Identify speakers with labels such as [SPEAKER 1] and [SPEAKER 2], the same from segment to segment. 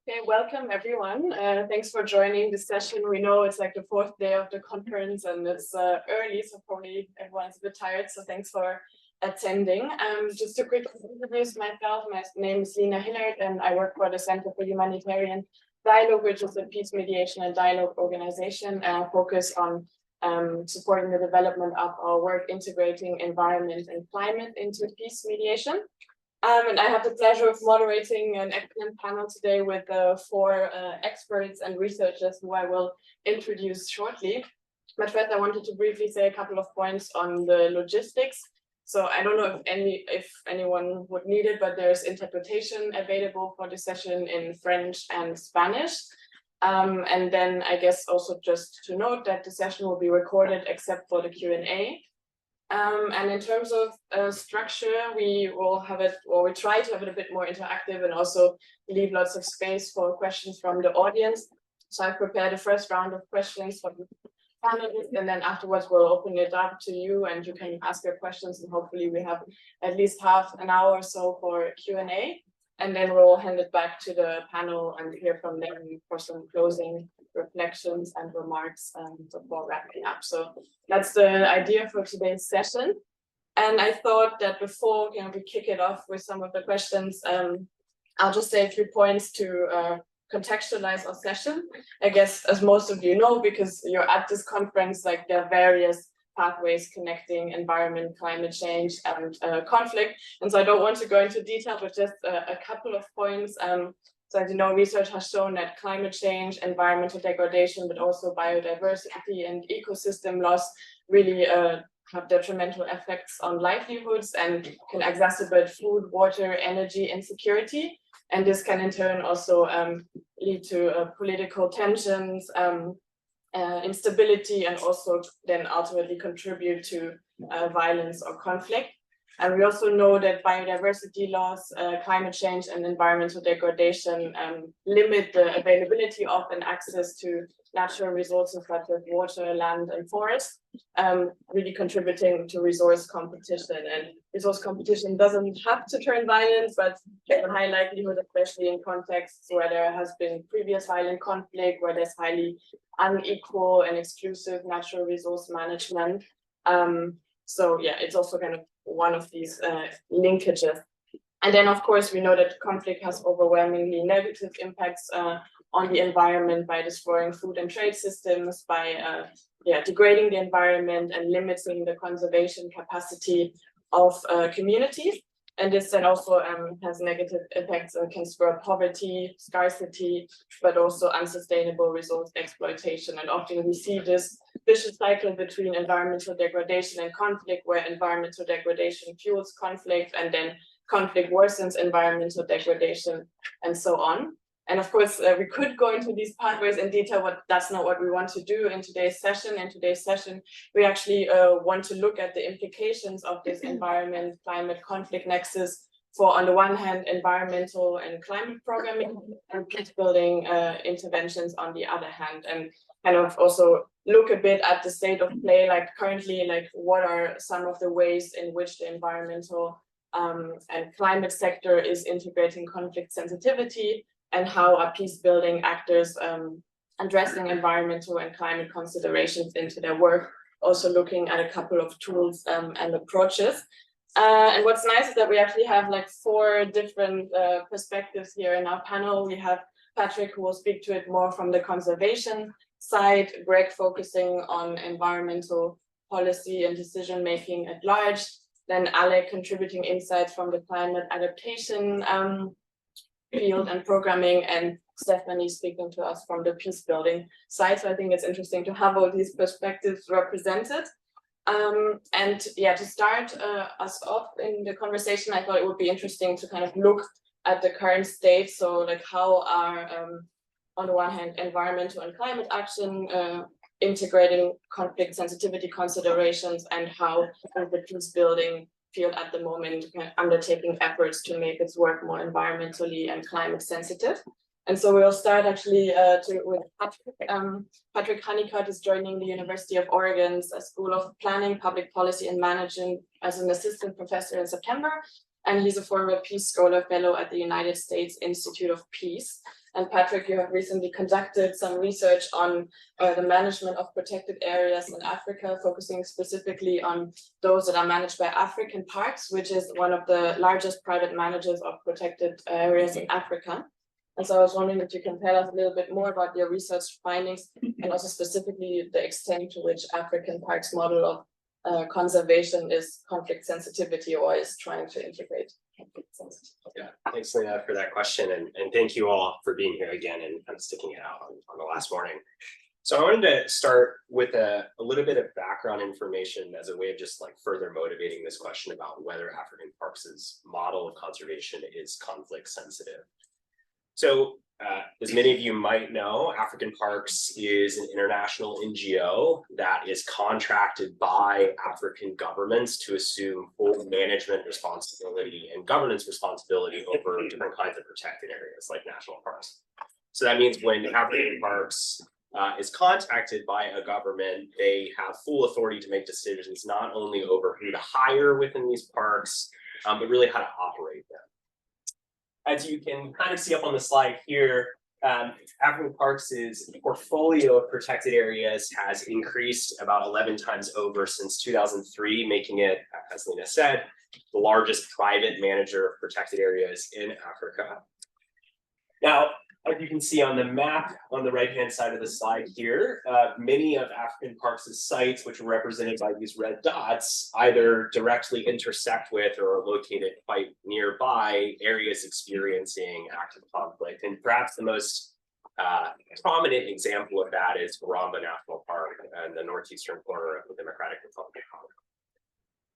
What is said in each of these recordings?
[SPEAKER 1] Okay, welcome everyone. Thanks for joining this session. We know it's like the fourth day of the conference and it's early, so probably everyone's a bit tired. So thanks for attending. Just to quickly introduce myself, my name is Lina Hillert and I work for the Center for Humanitarian Dialogue, which is a peace mediation and dialogue organization focused on supporting the development of our work integrating environment and climate into peace mediation. And I have the pleasure of moderating an excellent panel today with four experts and researchers who I will introduce shortly. But first, I wanted to briefly say a couple of points on the logistics. So I don't know if anyone would need it, but there's interpretation available for the session in French and Spanish. And then I guess also just to note that the session will be recorded except for the Q&A. And in terms of structure, we will have it, or we try to have it a bit more interactive and also leave lots of space for questions from the audience. So I've prepared a first round of questions for the panelists, and then afterwards we'll open it up to you and you can ask your questions, and hopefully we have at least half an hour or so for Q&A. And then we'll hand it back to the panel and hear from them for some closing reflections and remarks before wrapping up. So that's the idea for today's session. And I thought that before we kick it off with some of the questions, I'll just say a few points to contextualize our session. I guess, as most of you know, because you're at this conference, like there are various pathways connecting environment, climate change, and conflict. And so I don't want to go into detail, but just a couple of points. So as you know, research has shown that climate change, environmental degradation, but also biodiversity and ecosystem loss really have detrimental effects on livelihoods and can exacerbate food, water, energy insecurity. And this can in turn also lead to political tensions, instability, and also then ultimately contribute to violence or conflict. And we also know that biodiversity loss, climate change, and environmental degradation limit the availability of and access to natural resources such as water, land, and forest, really contributing to resource competition. And resource competition doesn't have to turn violent, but with high likelihood, especially in contexts where there has been previous violent conflict, where there's highly unequal and exclusive natural resource management. So yeah, it's also kind of one of these linkages. And then, of course, we know that conflict has overwhelmingly negative impacts on the environment by destroying food and trade systems, by degrading the environment and limiting the conservation capacity of communities. And this then also has negative effects and can spur poverty, scarcity, but also unsustainable resource exploitation. And often we see this vicious cycle between environmental degradation and conflict, where environmental degradation fuels conflict, and then conflict worsens environmental degradation, and so on. And of course, we could go into these pathways in detail, but that's not what we want to do in today's session. In today's session, we actually want to look at the implications of this environment, climate, conflict nexus for, on the one hand, environmental and climate programming, and peace building interventions on the other hand, and kind of also look a bit at the state of play, like currently, like what are some of the ways in which the environmental and climate sector is integrating conflict sensitivity, and how are peace building actors addressing environmental and climate considerations into their work, also looking at a couple of tools and approaches. And what's nice is that we actually have like four different perspectives here in our panel. We have Patrick, who will speak to it more from the conservation side, Gregg focusing on environmental policy and decision making at large, then Alec contributing insights from the climate adaptation field and programming, and Stefanie speaking to us from the peace building side. So I think it's interesting to have all these perspectives represented. And yeah, to start us off in the conversation, I thought it would be interesting to kind of look at the current state. So like how are, on the one hand, environmental and climate action integrating conflict sensitivity considerations, and how the peace building field at the moment undertaking efforts to make its work more environmentally and climate sensitive. And so we'll start actually with Patrick. Patrick Hunnicutt is joining the University of Oregon's School of Planning, Public Policy and Management as an assistant professor in September. and he's a former Peace Scholar Fellow at the United States Institute of Peace. And Patrick, you have recently conducted some research on the management of protected areas in Africa, focusing specifically on those that are managed by African Parks, which is one of the largest private managers of protected areas in Africa. And so I was wondering if you can tell us a little bit more about your research findings and also specifically the extent to which African Parks model of conservation is conflict sensitivity or is trying to integrate conflict sensitivity.
[SPEAKER 2] Yeah, thanks, Lina, for that question, and thank you all for being here again and kind of sticking it out on the last morning. So I wanted to start with a little bit of background information as a way of just like further motivating this question about whether African Parks' model of conservation is conflict sensitive. So as many of you might know, African Parks is an international NGO that is contracted by African governments to assume full management responsibility and governance responsibility over different kinds of protected areas like national parks. So that means when African Parks is contacted by a government, they have full authority to make decisions not only over who to hire within these parks, but really how to operate them. As you can kind of see up on the slide here, African Parks' portfolio of protected areas has increased about 11 times over since 2003, making it, as Lina said, the largest private manager of protected areas in Africa. Now, as you can see on the map on the right-hand side of the slide here, many of African Parks' sites, which are represented by these red dots, either directly intersect with or are located quite nearby areas experiencing active conflict. And perhaps the most prominent example of that is Garamba National Park in the northeastern corner of the Democratic Republic of Congo.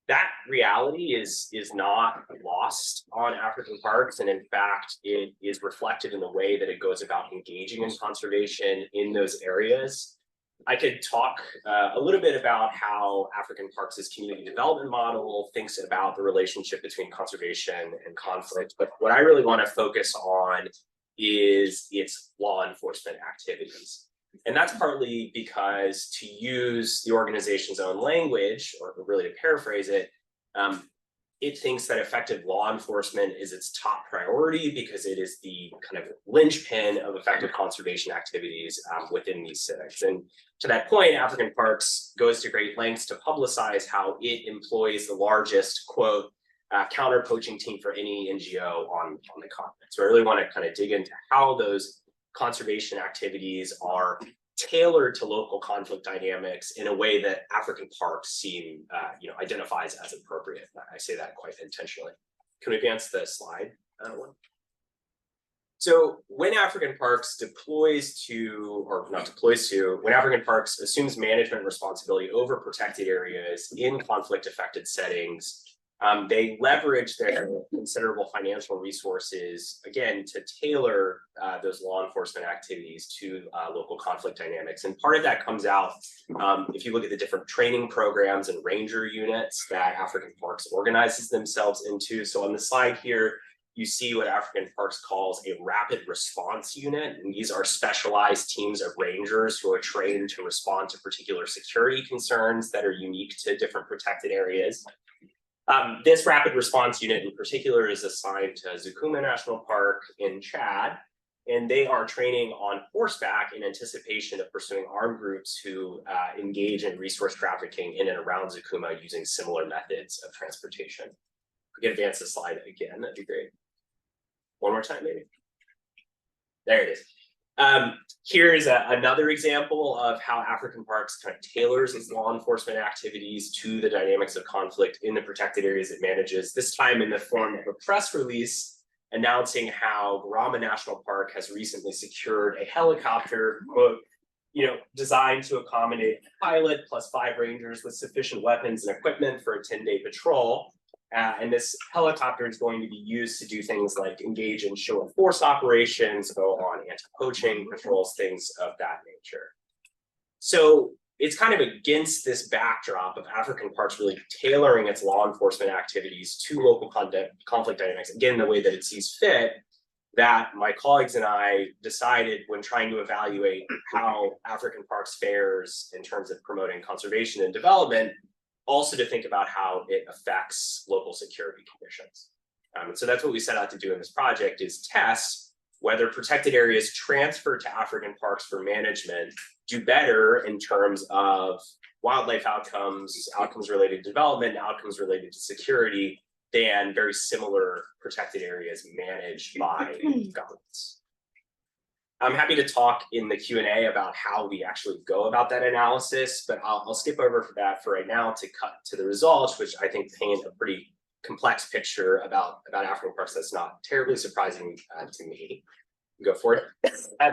[SPEAKER 2] That reality is not lost on African Parks, and in fact, it is reflected in the way that it goes about engaging in conservation in those areas. I could talk a little bit about how African Parks' community development model thinks about the relationship between conservation and conflict, but what I really want to focus on is its law enforcement activities. And that's partly because, to use the organization's own language, or really to paraphrase it, it thinks that effective law enforcement is its top priority because it is the kind of linchpin of effective conservation activities within these civics. And to that point, African Parks goes to great lengths to publicize how it employs the largest, quote, counter-poaching team for any NGO on the continent. So I really want to kind of dig into how those conservation activities are tailored to local conflict dynamics in a way that African Parks identifies as appropriate. I say that quite intentionally. Can we advance the slide? So when African Parks when African Parks assumes management responsibility over protected areas in conflict-affected settings, they leverage their considerable financial resources, again, to tailor those law enforcement activities to local conflict dynamics. And part of that comes out if you look at the different training programs and ranger units that African Parks organizes themselves into. So on the slide here, you see what African Parks calls a rapid response unit. And these are specialized teams of rangers who are trained to respond to particular security concerns that are unique to different protected areas. This rapid response unit in particular is assigned to Zukuma National Park in Chad, and they are training on horseback in anticipation of pursuing armed groups who engage in resource trafficking in and around Zukuma using similar methods of transportation. If we can advance the slide again, that'd be great. One more time, maybe. There it is. Here is another example of how African Parks kind of tailors its law enforcement activities to the dynamics of conflict in the protected areas it manages, this time in the form of a press release announcing how Garamba National Park has recently secured a helicopter, quote, designed to accommodate a pilot plus 5 rangers with sufficient weapons and equipment for a 10-day patrol. And this helicopter is going to be used to do things like engage in show of force operations, go on anti-poaching patrols, things of that nature. So it's kind of against this backdrop of African Parks really tailoring its law enforcement activities to local conflict dynamics, again, the way that it sees fit, that my colleagues and I decided when trying to evaluate how African Parks fares in terms of promoting conservation and development, also to think about how it affects local security conditions. So that's what we set out to do in this project, is test whether protected areas transferred to African parks for management do better in terms of wildlife outcomes, outcomes related to development, outcomes related to security than very similar protected areas managed by governments. I'm happy to talk in the Q&A about how we actually go about that analysis, but I'll skip over for that for right now to cut to the results, which I think paint a pretty complex picture about African parks that's not terribly surprising to me. Go for it.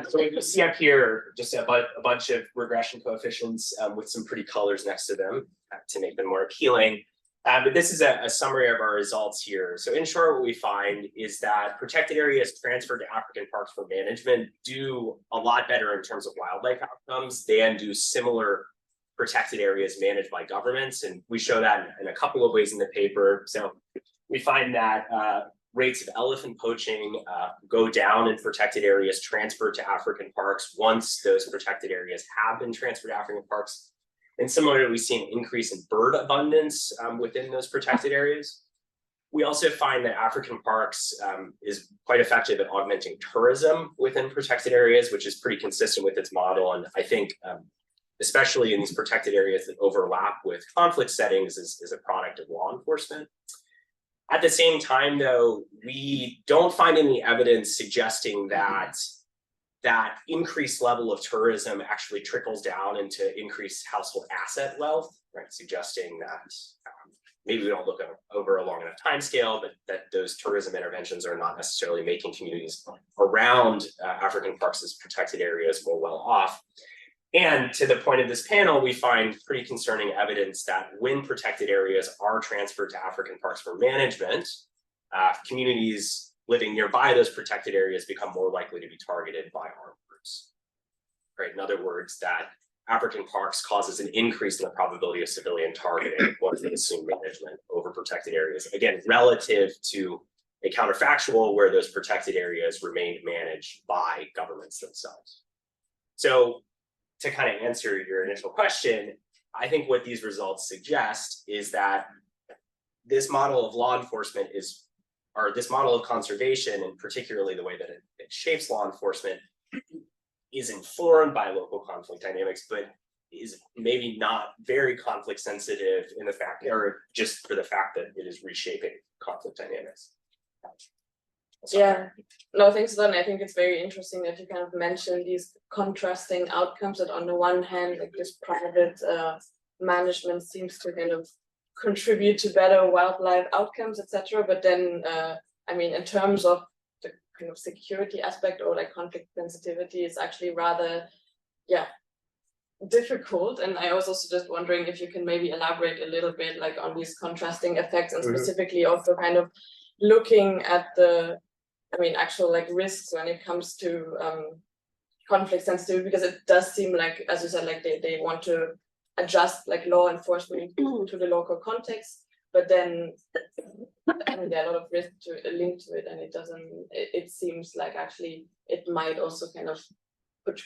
[SPEAKER 2] So you see up here just a bunch of regression coefficients with some pretty colors next to them to make them more appealing. But this is a summary of our results here. So in short, what we find is that protected areas transferred to African parks for management do a lot better in terms of wildlife outcomes than do similar protected areas managed by governments. And we show that in a couple of ways in the paper. So we find that rates of elephant poaching go down in protected areas transferred to African parks once those protected areas have been transferred to African parks. And similarly, we see an increase in bird abundance within those protected areas. We also find that African parks is quite effective at augmenting tourism within protected areas, which is pretty consistent with its model. And I think, especially in these protected areas that overlap with conflict settings, is a product of law enforcement. At the same time, though, we don't find any evidence suggesting that that increased level of tourism actually trickles down into increased household asset wealth, right? Suggesting that maybe we don't look over a long enough time scale, but that those tourism interventions are not necessarily making communities around African parks as protected areas more well off. And to the point of this panel, we find pretty concerning evidence that when protected areas are transferred to African parks for management, communities living nearby those protected areas become more likely to be targeted by armed groups. Right? In other words, that African parks causes an increase in the probability of civilian targeting once they assume management over protected areas. Again, relative to a counterfactual where those protected areas remained managed by governments themselves. So to kind of answer your initial question, I think what these results suggest is that this model of law enforcement or this model of conservation, and particularly the way that it shapes law enforcement, is informed by local conflict dynamics, but is maybe not very conflict sensitive in the fact, or just for the fact that it is reshaping conflict dynamics.
[SPEAKER 1] Yeah, no, thanks a lot. I think it's very interesting that you kind of mentioned these contrasting outcomes, that on the one hand, like this private management seems to kind of contribute to better wildlife outcomes, etc. But then, I mean, in terms of the kind of security aspect or like conflict sensitivity, it's actually rather, difficult. And I was also just wondering if you can maybe elaborate a little bit like on these contrasting effects, and specifically also kind of looking at the, I mean, actual like risks when it comes to conflict sensitivity, because it does seem like, as you said, like they want to adjust like law enforcement to the local context, but then I mean, there are a lot of risks linked to it, and it seems like actually it might also kind of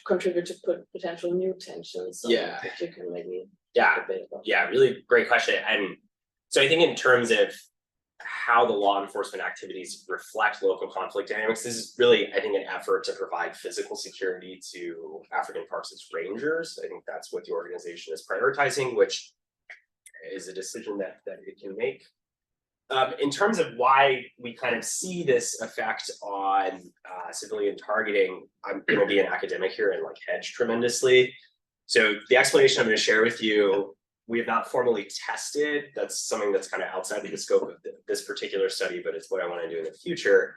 [SPEAKER 1] contribute to potential new tensions. So if you can maybe
[SPEAKER 2] really great question. And so I think in terms of how the law enforcement activities reflect local conflict dynamics, this is really, I think, an effort to provide physical security to African parks' rangers. I think that's what the organization is prioritizing, which is a decision that it can make. In terms of why we kind of see this effect on civilian targeting, I'm going to be an academic here and like hedge tremendously. So the explanation I'm going to share with you, we have not formally tested. That's something that's kind of outside the scope of this particular study, but it's what I want to do in the future.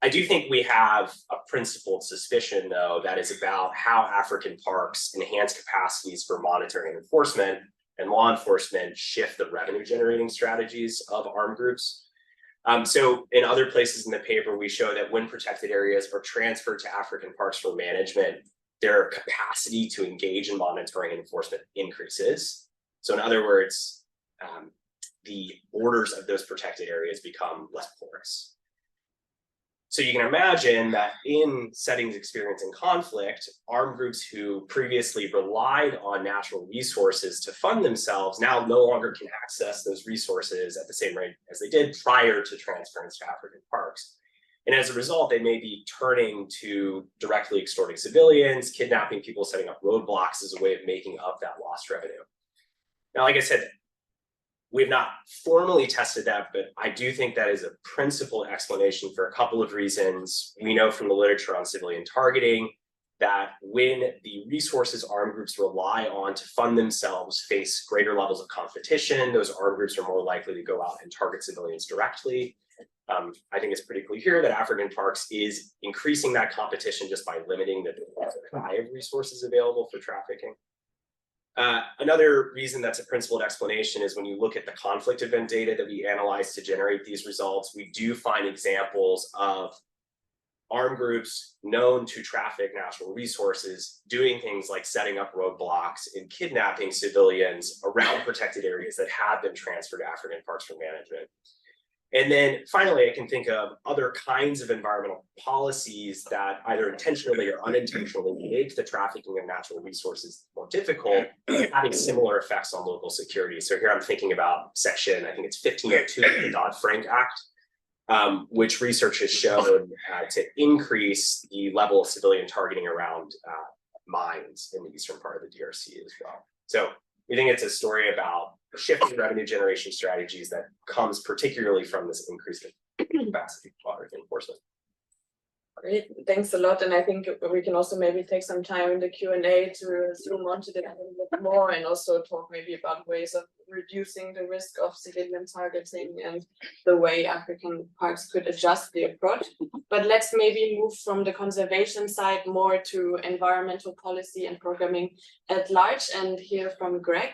[SPEAKER 2] I do think we have a principled suspicion, though, that is about how African parks enhance capacities for monitoring and enforcement, and law enforcement shift the revenue generating strategies of armed groups. So in other places in the paper, we show that when protected areas are transferred to African parks for management, their capacity to engage in monitoring and enforcement increases. So in other words, the borders of those protected areas become less porous. So you can imagine that in settings experiencing conflict, armed groups who previously relied on natural resources to fund themselves now no longer can access those resources at the same rate as they did prior to transference to African parks. And as a result, they may be turning to directly extorting civilians, kidnapping people, setting up roadblocks as a way of making up that lost revenue. Now, like I said, we've not formally tested that, but I do think that is a principal explanation for a couple of reasons. We know from the literature on civilian targeting that when the resources armed groups rely on to fund themselves face greater levels of competition, those armed groups are more likely to go out and target civilians directly. I think it's pretty clear here that African parks is increasing that competition just by limiting the supply of resources available for trafficking. Another reason that's a principled explanation is when you look at the conflict event data that we analyze to generate these results, we do find examples of armed groups known to traffic natural resources doing things like setting up roadblocks and kidnapping civilians around protected areas that have been transferred to African parks for management. And then finally, I can think of other kinds of environmental policies that either intentionally or unintentionally make the trafficking of natural resources more difficult, having similar effects on local security. So here I'm thinking about section, I think it's 1502 of the Dodd-Frank Act, which research has shown to increase the level of civilian targeting around mines in the eastern part of the DRC as well. So we think it's a story about shifting revenue generation strategies that comes particularly from this increased capacity for enforcement.
[SPEAKER 1] Great, thanks a lot. And I think we can also maybe take some time in the Q&A to zoom onto that a little bit more and also talk maybe about ways of reducing the risk of civilian targeting and the way African parks could adjust the approach. But let's maybe move from the conservation side more to environmental policy and programming at large and hear from Gregg.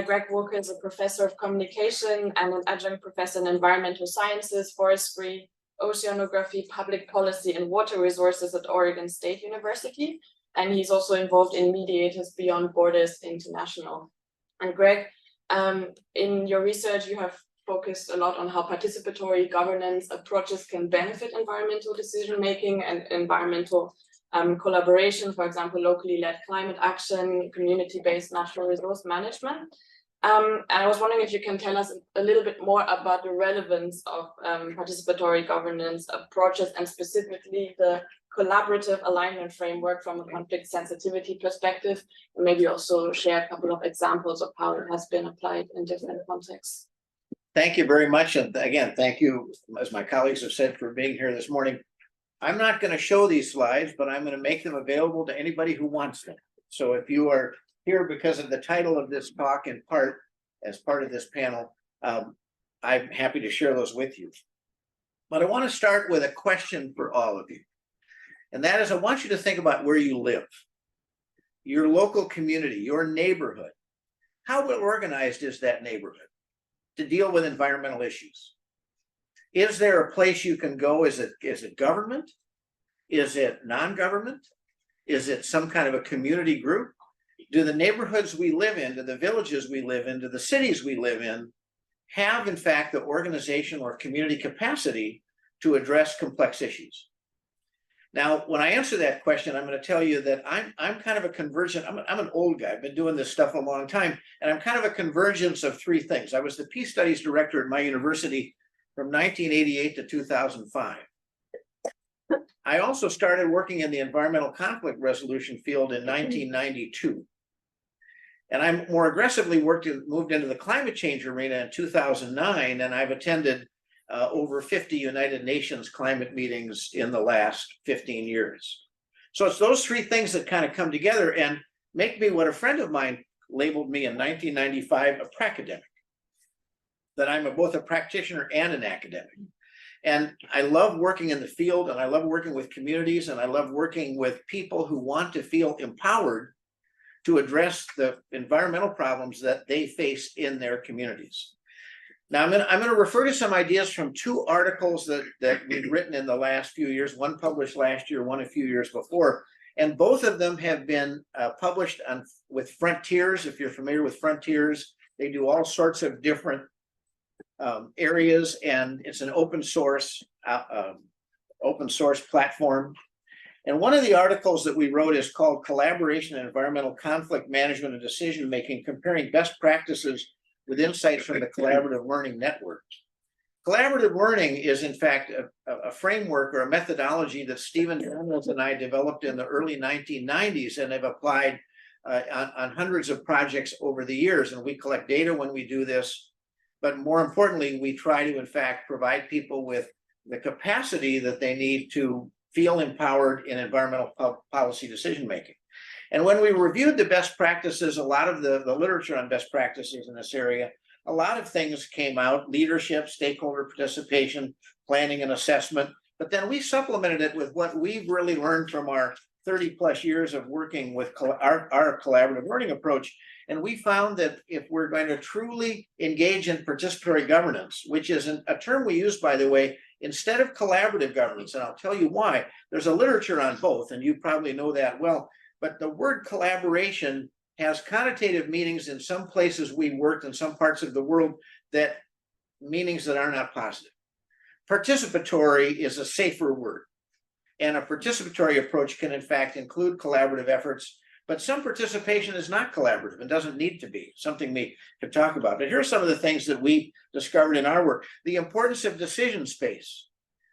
[SPEAKER 1] Gregg Walker is a professor of communication and an adjunct professor in environmental sciences, forestry, oceanography, public policy, and water resources at Oregon State University. And he's also involved in Mediators Beyond Borders International. And Gregg, in your research, you have focused a lot on how participatory governance approaches can benefit environmental decision-making and environmental collaboration, for example, locally led climate action, community-based natural resource management. And I was wondering if you can tell us a little bit more about the relevance of participatory governance approaches and specifically the collaborative alignment framework from a conflict sensitivity perspective, and maybe also share a couple of examples of how it has been applied in different contexts.
[SPEAKER 3] Thank you very much. And again, thank you, as my colleagues have said, for being here this morning. I'm not going to show these slides, but I'm going to make them available to anybody who wants them. So if you are here because of the title of this talk in part, as part of this panel, I'm happy to share those with you. But I want to start with a question for all of you. And that is, I want you to think about where you live, your local community, your neighborhood. How well organized is that neighborhood to deal with environmental issues? Is there a place you can go? Is it government? Is it non-government? Is it some kind of a community group? Do the neighborhoods we live in, do the villages we live in, do the cities we live in have, in fact, the organization or community capacity to address complex issues? Now, when I answer that question, I'm going to tell you that I'm kind of a convergent. I'm an old guy. I've been doing this stuff a long time, and I'm kind of a convergence of three things. I was the Peace Studies director at my university from 1988 to 2005. I also started working in the environmental conflict resolution field in 1992. And I more aggressively moved into the climate change arena in 2009, and I've attended over 50 United Nations climate meetings in the last 15 years. So it's those three things that kind of come together and make me what a friend of mine labeled me in 1995, a pracademic. That I'm both a practitioner and an academic. And I love working in the field, and I love working with communities, and I love working with people who want to feel empowered to address the environmental problems that they face in their communities. Now, I'm going to refer to some ideas from two articles that we've written in the last few years, one published last year, one a few years before, and both of them have been published with Frontiers. If you're familiar with Frontiers, they do all sorts of different areas, and it's an open source open source platform. And one of the articles that we wrote is called Collaboration and Environmental Conflict Management and Decision Making, comparing best practices with insights from the Collaborative Learning Network. Collaborative learning is, in fact, a framework or a methodology that Stephen Daniels and I developed in the early 1990s and have applied on hundreds of projects over the years. And we collect data when we do this. But more importantly, we try to, in fact, provide people with the capacity that they need to feel empowered in environmental policy decision making. And when we reviewed the best practices, a lot of the literature on best practices in this area, a lot of things came out: leadership, stakeholder participation, planning and assessment. But then we supplemented it with what we've really learned from our 30 plus years of working with our collaborative learning approach. And we found that if we're going to truly engage in participatory governance, which is a term we use, by the way, instead of collaborative governance, and I'll tell you why. There's a literature on both, and you probably know that well. But the word collaboration has connotative meanings in some places we worked, in some parts of the world, that meanings that are not positive. Participatory is a safer word. And a participatory approach can, in fact, include collaborative efforts, but some participation is not collaborative and doesn't need to be, something we could talk about. But here are some of the things that we discovered in our work. The importance of decision space,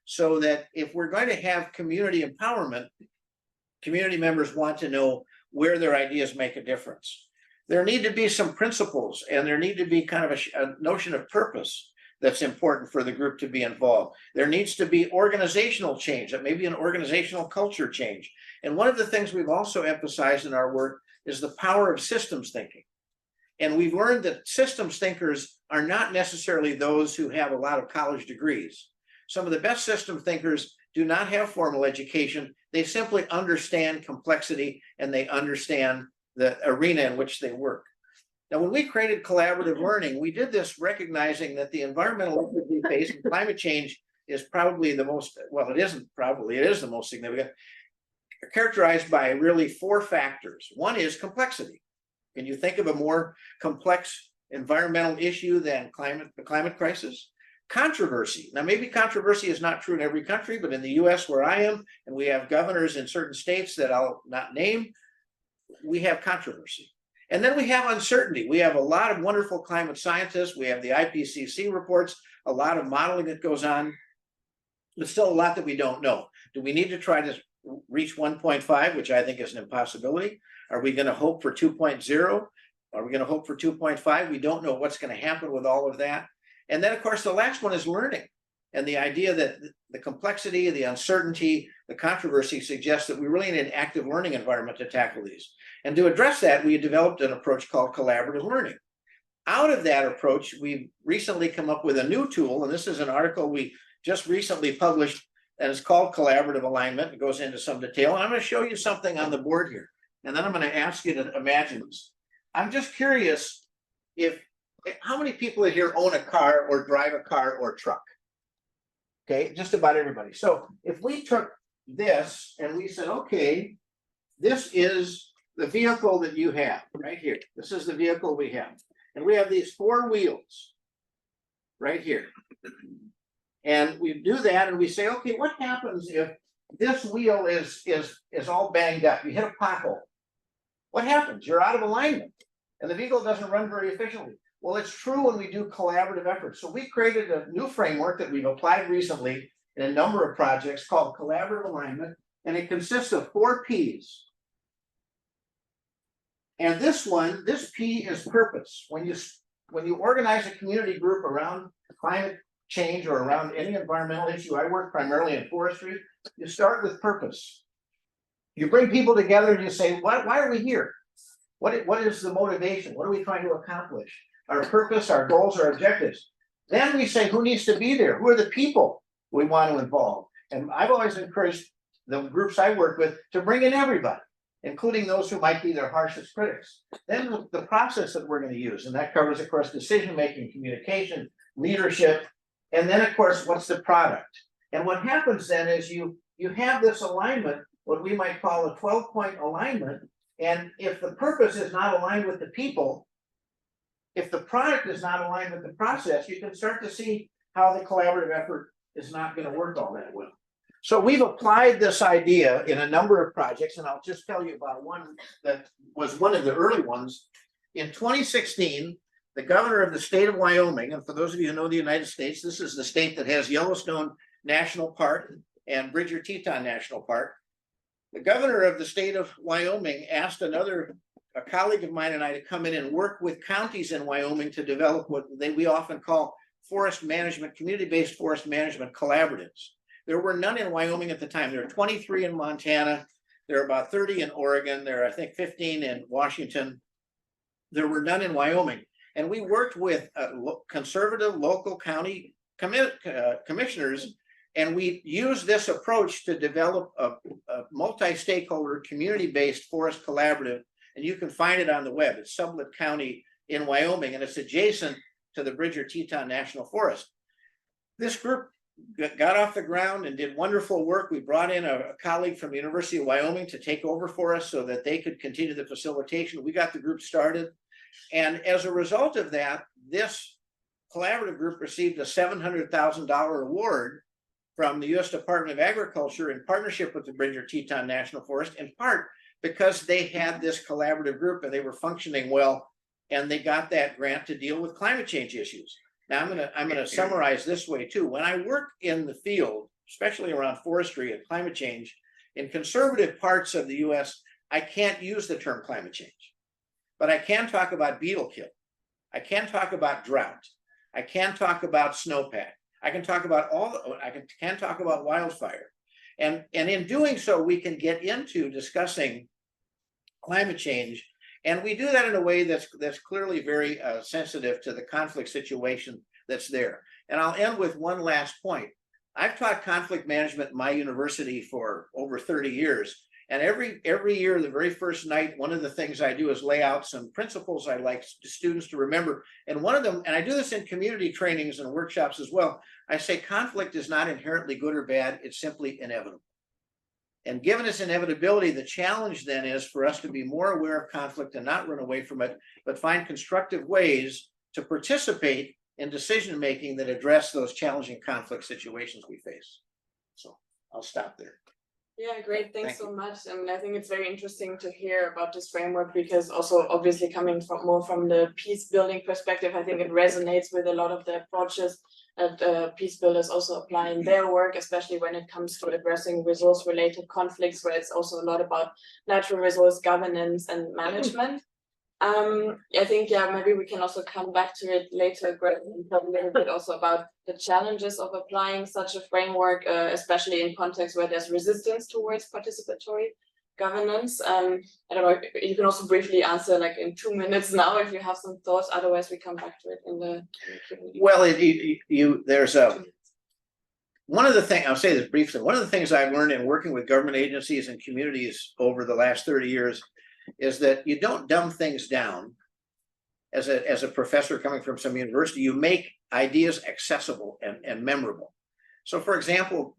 [SPEAKER 3] so that if we're going to have community empowerment, community members want to know where their ideas make a difference. There need to be some principles, and there need to be kind of a notion of purpose that's important for the group to be involved. There needs to be organizational change, that may be an organizational culture change. And one of the things we've also emphasized in our work is the power of systems thinking. And we've learned that systems thinkers are not necessarily those who have a lot of college degrees. Some of the best system thinkers do not have formal education. They simply understand complexity, and they understand the arena in which they work. Now, when we created collaborative learning, we did this recognizing that the environmental issues we face, and climate change is probably the most, well, it isn't probably, it is the most significant, characterized by really 4 factors. One is complexity. Can you think of a more complex environmental issue than the climate crisis? Controversy. Now, maybe controversy is not true in every country, but in the US, where I am, and we have governors in certain states that I'll not name, we have controversy. And then we have uncertainty. We have a lot of wonderful climate scientists. We have the IPCC reports, a lot of modeling that goes on, but still a lot that we don't know. Do we need to try to reach 1.5, which I think is an impossibility? Are we going to hope for 2.0? Are we going to hope for 2.5? We don't know what's going to happen with all of that. And then, of course, the last one is learning. And the idea that the complexity, the uncertainty, the controversy suggests that we really need an active learning environment to tackle these. And to address that, we developed an approach called collaborative learning. Out of that approach, we've recently come up with a new tool, and this is an article we just recently published, and it's called Collaborative Alignment. It goes into some detail. And I'm going to show you something on the board here, and then I'm going to ask you to imagine this. I'm just curious how many people here own a car or drive a car or truck? Okay, just about everybody. So if we took this and we said, okay, this is the vehicle that you have right here. This is the vehicle we have. And we have these 4 wheels right here. And we do that and we say, okay, what happens if this wheel is all banged up? You hit a pothole. What happens? You're out of alignment and the vehicle doesn't run very efficiently. Well, it's true when we do collaborative efforts. So we created a new framework that we've applied recently in a number of projects called Collaborative Alignment, and it consists of 4 Ps. And this P is purpose. When you organize a community group around climate change or around any environmental issue, I work primarily in forestry, you start with purpose. You bring people together and you say, why are we here? What is the motivation? What are we trying to accomplish? Our purpose, our goals, our objectives. Then we say, who needs to be there? Who are the people we want to involve? And I've always encouraged the groups I work with to bring in everybody, including those who might be their harshest critics. Then the process that we're going to use, and that covers, of course, decision-making, communication, leadership, and then, of course, what's the product? And what happens then is you have this alignment, what we might call a 12-point alignment, and if the purpose is not aligned with the people, if the product is not aligned with the process, you can start to see how the collaborative effort is not going to work all that well. So we've applied this idea in a number of projects, and I'll just tell you about one that was one of the early ones. In 2016, the governor of the state of Wyoming, and for those of you who know the United States, this is the state that has Yellowstone National Park and Bridger Teton National Park. The governor of the state of Wyoming asked a colleague of mine and I to come in and work with counties in Wyoming to develop what we often call forest management, community-based forest management collaboratives. There were none in Wyoming at the time. There are 23 in Montana. There are about 30 in Oregon. There are, I think, 15 in Washington. There were none in Wyoming. And we worked with conservative local county commissioners, and we used this approach to develop a multi-stakeholder, community-based forest collaborative. And you can find it on the web. It's Sublette County in Wyoming, and it's adjacent to the Bridger Teton National Forest. This group got off the ground and did wonderful work. We brought in a colleague from the University of Wyoming to take over for us so that they could continue the facilitation. We got the group started. And as a result of that, this collaborative group received a $700,000 award from the U.S. Department of Agriculture in partnership with the Bridger Teton National Forest, in part because they had this collaborative group and they were functioning well, and they got that grant to deal with climate change issues. Now I'm gonna summarize this way too. When I work in the field, especially around forestry and climate change, in conservative parts of the US, I can't use the term climate change, but I can talk about beetle kill. I can talk about drought. I can talk about snowpack. I can talk about I can talk about wildfire. And in doing so, we can get into discussing climate change. And we do that in a way that's clearly very sensitive to the conflict situation that's there. And I'll end with one last point. I've taught conflict management in my university for over 30 years. And every year, the very first night, one of the things I do is lay out some principles I like students to remember. And one of them, and I do this in community trainings and workshops as well, I say conflict is not inherently good or bad, it's simply inevitable. And given its inevitability, the challenge then is for us to be more aware of conflict and not run away from it, but find constructive ways to participate in decision-making that address those challenging conflict situations we face. So I'll stop there.
[SPEAKER 1] Yeah, great. Thanks so much. And I think it's very interesting to hear about this framework, because also obviously coming from more from the peace building perspective, I think it resonates with a lot of the approaches that peace builders also apply in their work, especially when it comes to addressing resource related conflicts, where it's also a lot about natural resource governance and management. I think, yeah, maybe we can also come back to it later, Gregg, and talk a little bit also about the challenges of applying such a framework, especially in contexts where there's resistance towards participatory governance. I don't know, you can also briefly answer like in 2 minutes now if you have some thoughts, otherwise we come back to it in the Q&A.
[SPEAKER 3] Well, there's one of the things, I'll say this briefly, one of the things I've learned in working with government agencies and communities over the last 30 years is that you don't dumb things down. As a professor coming from some university, you make ideas accessible and memorable. So for example,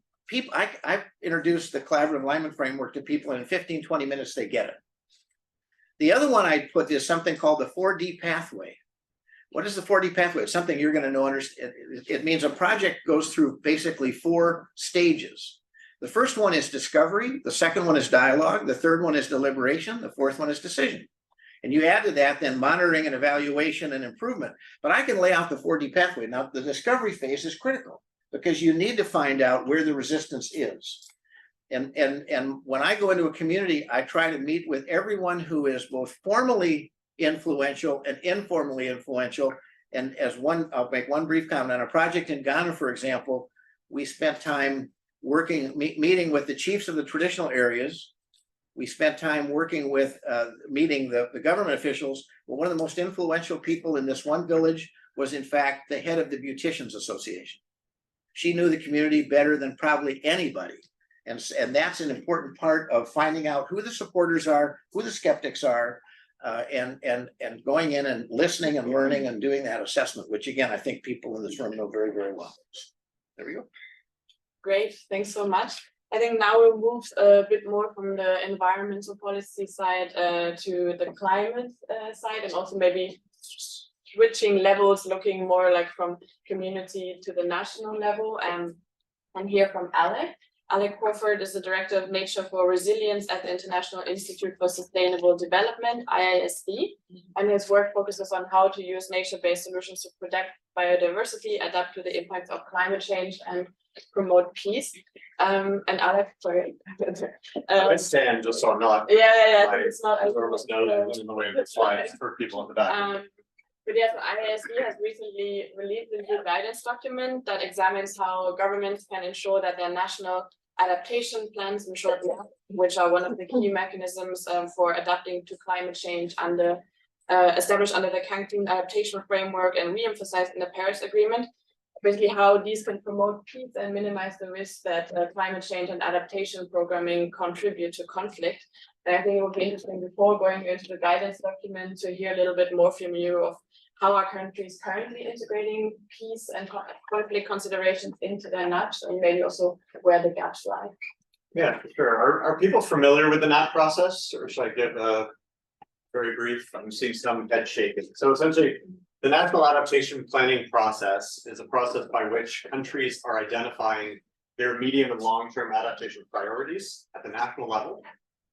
[SPEAKER 3] I've introduced the collaborative alignment framework to people, and in 15, 20 minutes, they get it. The other one I put is something called the 4D pathway. What is the 4D pathway? It's something you're going to know. It means a project goes through basically 4 stages. The first one is discovery, the second one is dialogue, the third one is deliberation, the fourth one is decision. And you add to that then monitoring and evaluation and improvement. But I can lay out the 4D pathway. Now, the discovery phase is critical because you need to find out where the resistance is. And when I go into a community, I try to meet with everyone who is both formally influential and informally influential. And I'll make one brief comment on a project in Ghana, for example. We spent time meeting with the chiefs of the traditional areas. We spent time working with, meeting the government officials. Well, one of the most influential people in this one village was in fact the head of the Beauticians Association. She knew the community better than probably anybody. And that's an important part of finding out who the supporters are, who the skeptics are, and going in and listening and learning and doing that assessment, which again, I think people in this room know very, very well. There we go.
[SPEAKER 1] Great, thanks so much. I think now we'll move a bit more from the environmental policy side to the climate side, and also maybe switching levels, looking more like from community to the national level, and hear from Alec. Alec Crawford is the Director of Nature for Resilience at the International Institute for Sustainable Development, IISD, and his work focuses on how to use nature-based solutions to protect biodiversity, adapt to the impacts of climate change, and promote peace. And Alec, sorry.
[SPEAKER 4] I would stand just so I'm not.
[SPEAKER 1] Yeah, it's not.
[SPEAKER 4] Everyone's nose in the way of the slides for people in the back.
[SPEAKER 1] But yes, IISD has recently released a new guidance document that examines how governments can ensure that their national adaptation plans, in short, which are one of the key mechanisms for adapting to climate change under established under the Cancun adaptation framework and re-emphasized in the Paris Agreement, basically how these can promote peace and minimize the risk that climate change and adaptation programming contribute to conflict. And I think it would be interesting before going into the guidance document to hear a little bit more from you of how are countries currently integrating peace and conflict considerations into their NAPs, and maybe also where the gaps lie.
[SPEAKER 4] Yeah, sure. Are people familiar with the NAP process, or should I give a very brief? I'm seeing some head shaking. So essentially, the National Adaptation Planning process is a process by which countries are identifying their medium and long-term adaptation priorities at the national level.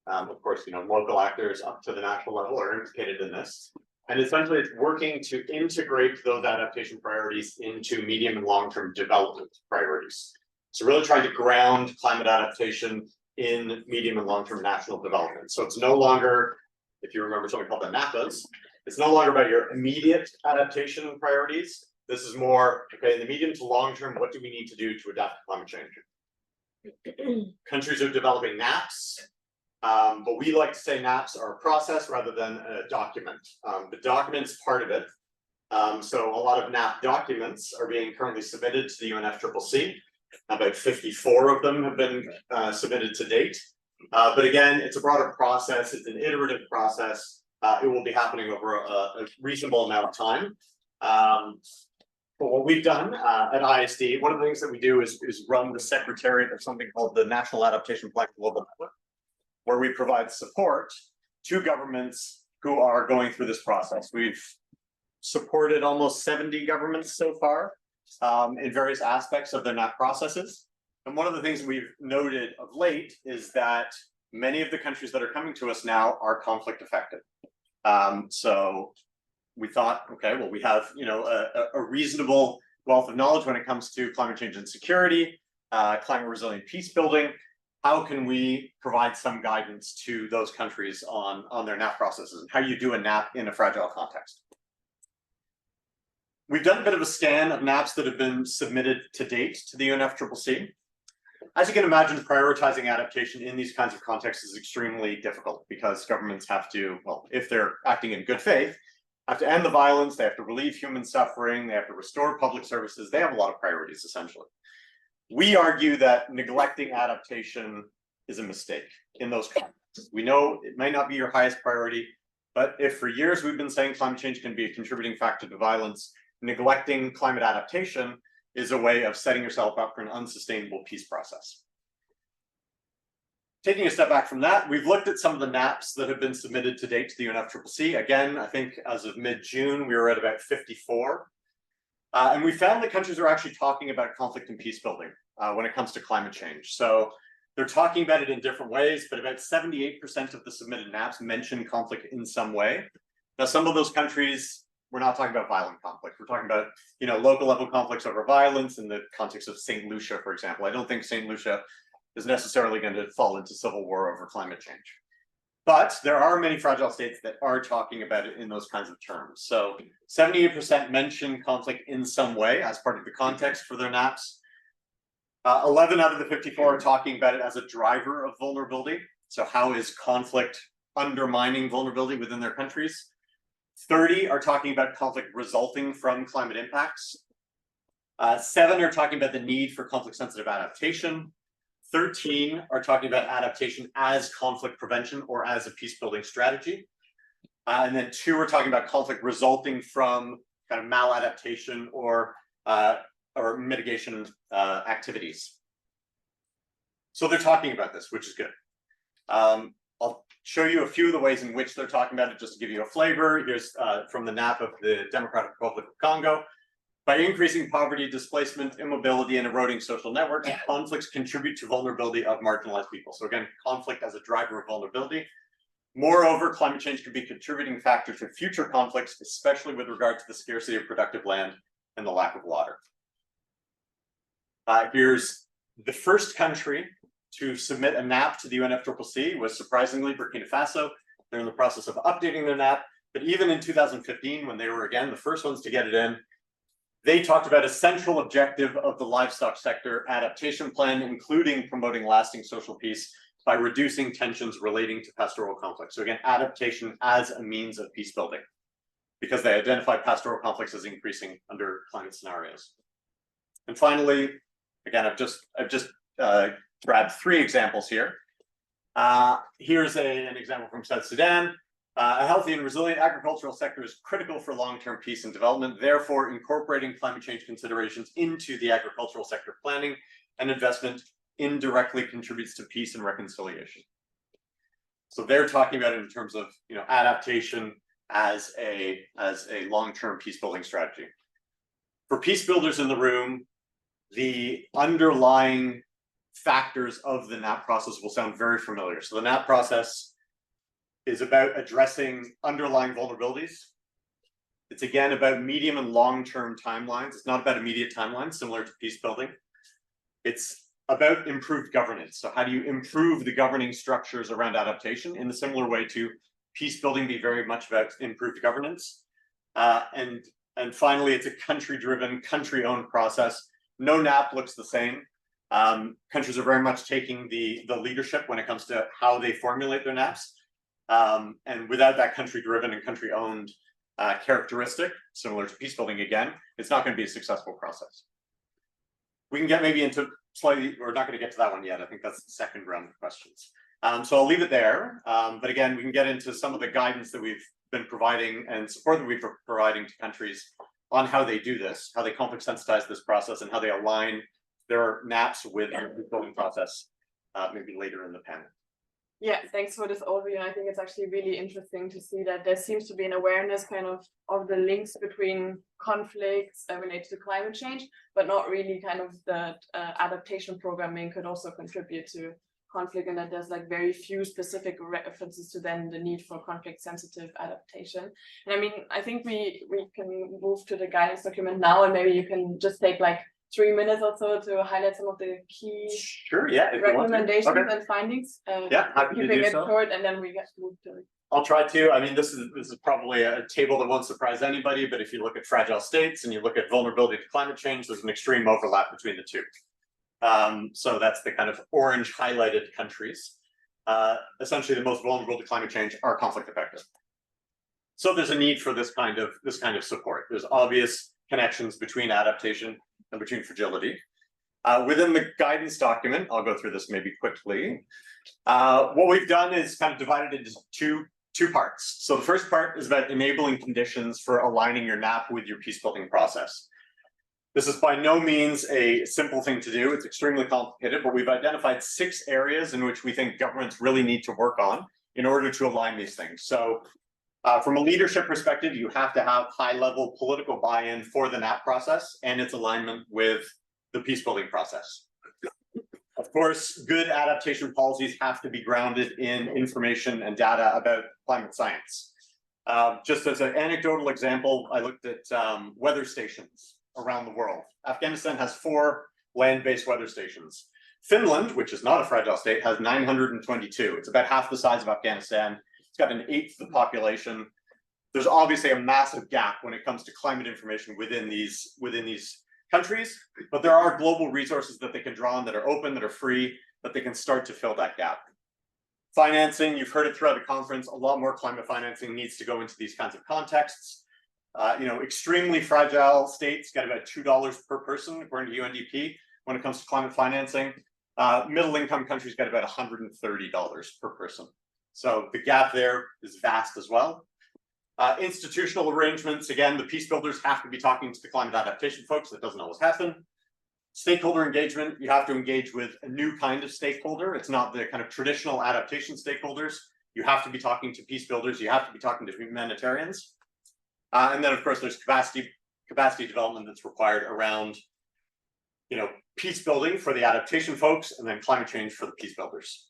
[SPEAKER 4] Of course, local actors up to the national level are implicated in this. And essentially, it's working to integrate those adaptation priorities into medium and long-term development priorities. So really trying to ground climate adaptation in medium and long-term national development. So it's no longer, if you remember something called the NAPAs, it's no longer about your immediate adaptation priorities. This is more, okay, in the medium to long term, what do we need to do to adapt to climate change? Countries are developing NAPs. But we like to say NAPs are a process rather than a document. The document's part of it. So a lot of NAP documents are being currently submitted to the UNFCCC. About 54 of them have been submitted to date. But again, it's a broader process. It's an iterative process. It will be happening over a reasonable amount of time. But what we've done at ISD, one of the things that we do is run the secretariat of something called the National Adaptation Plan Global Network, where we provide support to governments who are going through this process. We've supported almost 70 governments so far in various aspects of their NAP processes. And one of the things we've noted of late is that many of the countries that are coming to us now are conflict affected. So we thought, okay, well, we have a reasonable wealth of knowledge when it comes to climate change and security, climate resilient peace building. How can we provide some guidance to those countries on their NAP processes and how you do a NAP in a fragile context? We've done a bit of a scan of NAPs that have been submitted to date to the UNFCCC. As you can imagine, prioritizing adaptation in these kinds of contexts is extremely difficult because governments have to, well, if they're acting in good faith, have to end the violence, they have to relieve human suffering, they have to restore public services. They have a lot of priorities, essentially. We argue that neglecting adaptation is a mistake in those contexts. We know it may not be your highest priority, but if for years we've been saying climate change can be a contributing factor to violence, neglecting climate adaptation is a way of setting yourself up for an unsustainable peace process. Taking a step back from that, we've looked at some of the NAPs that have been submitted to date to the UNFCCC. Again, I think as of mid-June, we were at about 54. And we found that countries are actually talking about conflict and peace building when it comes to climate change. So they're talking about it in different ways, but about 78% of the submitted NAPs mention conflict in some way. Now, some of those countries, we're not talking about violent conflict. We're talking about, local level conflicts over violence in the context of St. Lucia, for example. I don't think St. Lucia is necessarily going to fall into civil war over climate change. But there are many fragile states that are talking about it in those kinds of terms. So 78% mention conflict in some way as part of the context for their NAPs. 11 out of the 54 are talking about it as a driver of vulnerability. So how is conflict undermining vulnerability within their countries? 30 are talking about conflict resulting from climate impacts. 7 are talking about the need for conflict-sensitive adaptation. 13 are talking about adaptation as conflict prevention or as a peace-building strategy. And then 2 are talking about conflict resulting from kind of maladaptation or mitigation activities. So they're talking about this, which is good. I'll show you a few of the ways in which they're talking about it, just to give you a flavor. Here's from the NAP of the Democratic Republic of Congo. By increasing poverty, displacement, immobility, and eroding social networks, conflicts contribute to vulnerability of marginalized people. So again, conflict as a driver of vulnerability. Moreover, climate change could be a contributing factor to future conflicts, especially with regard to the scarcity of productive land and the lack of water. Here's the first country to submit a NAP to the UNFCCC was surprisingly Burkina Faso. They're in the process of updating their NAP, but even in 2015, when they were again the first ones to get it in, they talked about a central objective of the livestock sector adaptation plan, including promoting lasting social peace by reducing tensions relating to pastoral conflict. So again, adaptation as a means of peace building, because they identify pastoral conflicts as increasing under climate scenarios. And finally, again, I've just grabbed 3 examples here. Here's an example from South Sudan. A healthy and resilient agricultural sector is critical for long-term peace and development. Therefore, incorporating climate change considerations into the agricultural sector planning and investment indirectly contributes to peace and reconciliation. So they're talking about it in terms of adaptation as a long-term peace building strategy. For peace builders in the room, the underlying factors of the NAP process will sound very familiar. So the NAP process is about addressing underlying vulnerabilities. It's again about medium and long-term timelines. It's not about immediate timelines, similar to peace building. It's about improved governance. So how do you improve the governing structures around adaptation in a similar way to peace building be very much about improved governance? And finally, it's a country-driven, country-owned process. No NAP looks the same. Countries are very much taking the leadership when it comes to how they formulate their NAPs. And without that country-driven and country-owned characteristic, similar to peace building again, it's not going to be a successful process. We can get maybe into slightly, we're not going to get to that one yet. I think that's the second round of questions. So I'll leave it there. But again, we can get into some of the guidance that we've been providing and support that we've been providing to countries on how they do this, how they conflict sensitize this process, and how they align their NAPs with the building process maybe later in the panel.
[SPEAKER 1] Yeah, thanks for this overview. I think it's actually really interesting to see that there seems to be an awareness kind of the links between conflicts related to climate change, but not really kind of that adaptation programming could also contribute to conflict, and that there's like very few specific references to then the need for conflict sensitive adaptation. And I mean, I think we can move to the guidance document now, and maybe you can just take like 3 minutes or so to highlight some of the key recommendations and findings.
[SPEAKER 4] Yeah, happy to do so.
[SPEAKER 1] Short, and then we get moved to it.
[SPEAKER 4] I'll try to. I mean, this is probably a table that won't surprise anybody, but if you look at fragile states and you look at vulnerability to climate change, there's an extreme overlap between the two. So that's the kind of orange highlighted countries. Essentially, the most vulnerable to climate change are conflict affected. So there's a need for this kind of support. There's obvious connections between adaptation and between fragility. Within the guidance document, I'll go through this maybe quickly. What we've done is kind of divided it into two parts. So the first part is about enabling conditions for aligning your NAP with your peace building process. This is by no means a simple thing to do. It's extremely complicated, but we've identified 6 areas in which we think governments really need to work on in order to align these things. So from a leadership perspective, you have to have high-level political buy-in for the NAP process and its alignment with the peace building process. Of course, good adaptation policies have to be grounded in information and data about climate science. Just as an anecdotal example, I looked at weather stations around the world. Afghanistan has 4 land-based weather stations. Finland, which is not a fragile state, has 922. It's about half the size of Afghanistan. It's got 1/8 the population. There's obviously a massive gap when it comes to climate information within these countries, but there are global resources that they can draw on that are open, that are free, that they can start to fill that gap. Financing, you've heard it throughout the conference, a lot more climate financing needs to go into these kinds of contexts. Extremely fragile states get about $2 per person, according to UNDP, when it comes to climate financing. Middle income countries get about $130 per person. So the gap there is vast as well. Institutional arrangements, again, the peace builders have to be talking to the climate adaptation folks. That doesn't always happen. Stakeholder engagement, you have to engage with a new kind of stakeholder. It's not the kind of traditional adaptation stakeholders. You have to be talking to peace builders. You have to be talking to humanitarians. And then, of course, there's capacity capacity development that's required around, you know, peace building for the adaptation folks, and then climate change for the peace builders.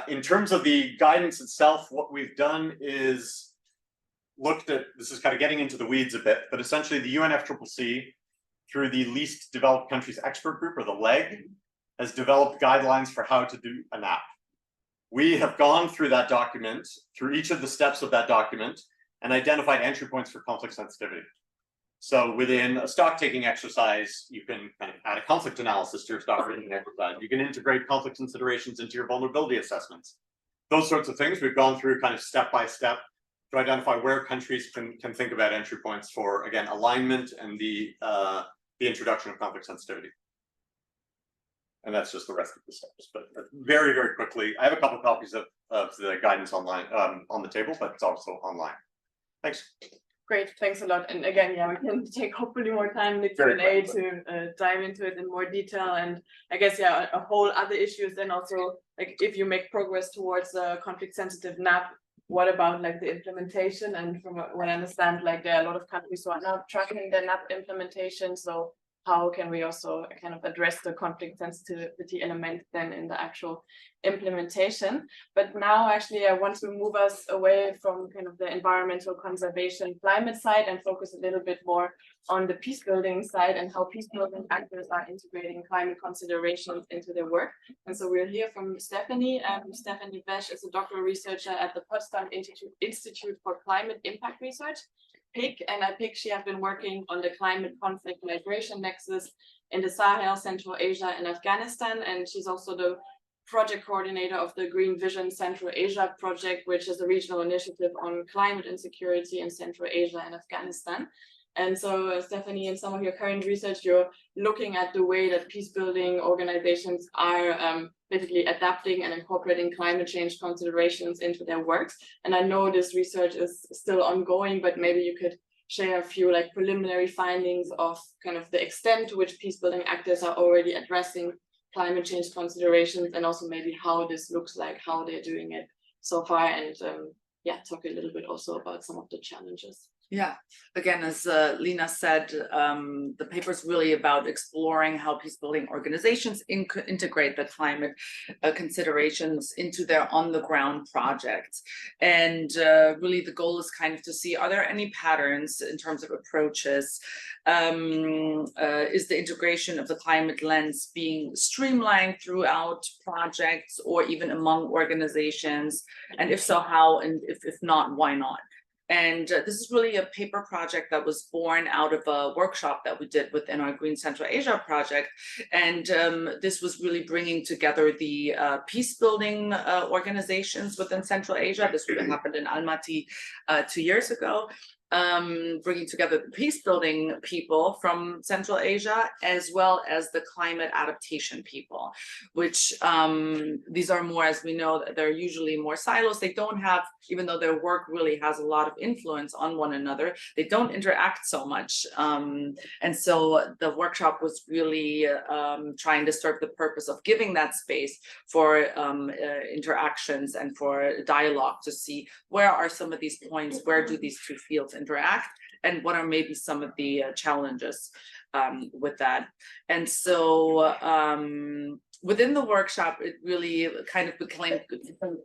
[SPEAKER 4] In terms of the guidance itself, what we've done is looked at, this is kind of getting into the weeds a bit, but essentially the UNFCCC, through the Least Developed Countries Expert Group, or the LEG, has developed guidelines for how to do a NAP. We have gone through that document, through each of the steps of that document, and identified entry points for conflict sensitivity. So within a stock taking exercise, you can kind of add a conflict analysis to your stock taking exercise. You can integrate conflict considerations into your vulnerability assessments. Those sorts of things we've gone through kind of step by step to identify where countries can think about entry points for, again, alignment and the introduction of conflict sensitivity. And that's just the rest of the steps. But very, very quickly, I have a couple of copies of the guidance online on the table, but it's also online. Thanks.
[SPEAKER 1] Great, thanks a lot. And again, yeah, we can take hopefully more time in the Q&A to dive into it in more detail. And I guess, yeah, a whole other issue is then also, like, if you make progress towards a conflict sensitive NAP, what about like the implementation? And from what I understand, like there are a lot of countries who are now tracking their NAP implementation. So how can we also kind of address the conflict sensitivity element then in the actual implementation? But now actually I want to move us away from kind of the environmental conservation climate side and focus a little bit more on the peace building side and how peace building actors are integrating climate considerations into their work. And so we'll hear from Stefanie. Stefanie Wesch is a doctoral researcher at the Potsdam Institute for Climate Impact Research, PIC, and at PIC she has been working on the climate conflict migration nexus in the Sahel, Central Asia, and Afghanistan. And she's also the project coordinator of the Green Vision Central Asia project, which is a regional initiative on climate insecurity in Central Asia and Afghanistan. And so, Stefanie, in some of your current research, you're looking at the way that peace building organizations are basically adapting and incorporating climate change considerations into their works. And I know this research is still ongoing, but maybe you could share a few like preliminary findings of kind of the extent to which peace building actors are already addressing climate change considerations, and also maybe how this looks like, how they're doing it so far, and yeah, talk a little bit also about some of the challenges.
[SPEAKER 5] Yeah, again, as Lina said, the paper is really about exploring how peacebuilding organizations integrate the climate considerations into their on-the-ground projects. And really the goal is kind of to see, are there any patterns in terms of approaches? Is the integration of the climate lens being streamlined throughout projects or even among organizations? And if so, how? And if not, why not? And this is really a paper project that was born out of a workshop that we did within our Green Central Asia project. And this was really bringing together the peace building organizations within Central Asia. This would have happened in Almaty 2 years ago. Bringing together the peace building people from Central Asia, as well as the climate adaptation people, which these are more, as we know, they're usually more silos. They don't have, even though their work really has a lot of influence on one another, they don't interact so much. And so the workshop was really trying to serve the purpose of giving that space for interactions and for dialogue to see where are some of these points, where do these two fields interact, and what are maybe some of the challenges with that. And so within the workshop, it really kind of became